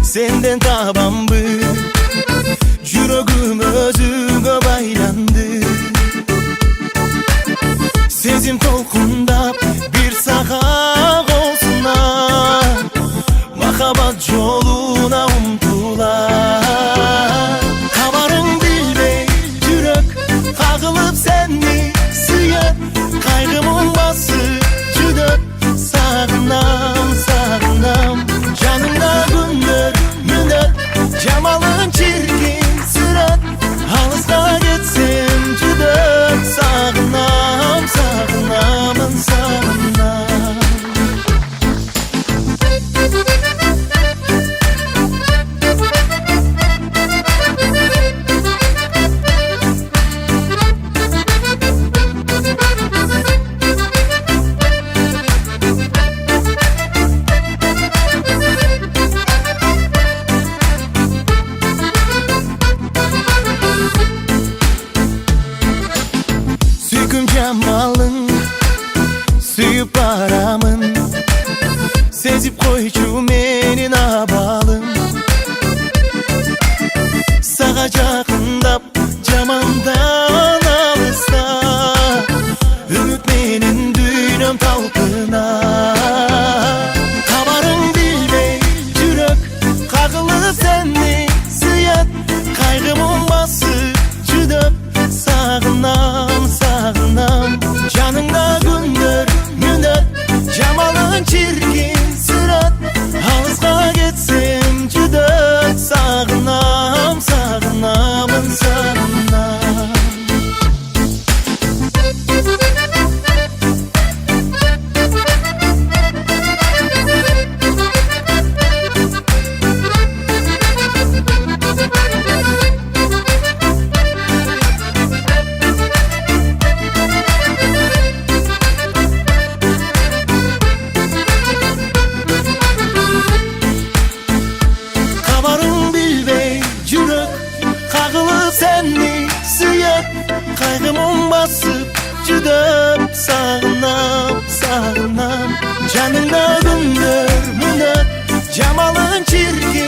senden tabambu. Жүрөгүм өзүңө байланды. Сезим толкундап бир сага колсунар, махабат жолуна умтулар. Кабарың билбей жүрөк кагылып сени сүйөт, кайгымын басып жүдөп сагынам, сагынам. Жаныңда күндөр мүнөт, жамалың чиркин сүрөт, алыска кетсем жүдөп сагынам, сагынамын, сагынам. Jamalın suyup baramın, sezip koyçu menin abalım. Sağa jakındap jamandan alırsa, ümit menin düynüm talpına. Kabarın bilmey жүрөк kagılıp seni sıyat, kaygımın basıp жүдөp sağınam, sağınam. Жаныңда күндөр мүнөт, жамалың чиркин сүрөт, алыска кетсем жүдөп сагынам, сагынамын, сагынам. Seni suyat, kaygımın basıp жүдөп sağınam, sağınam. Canımda gündür münöt, jamalın çirkin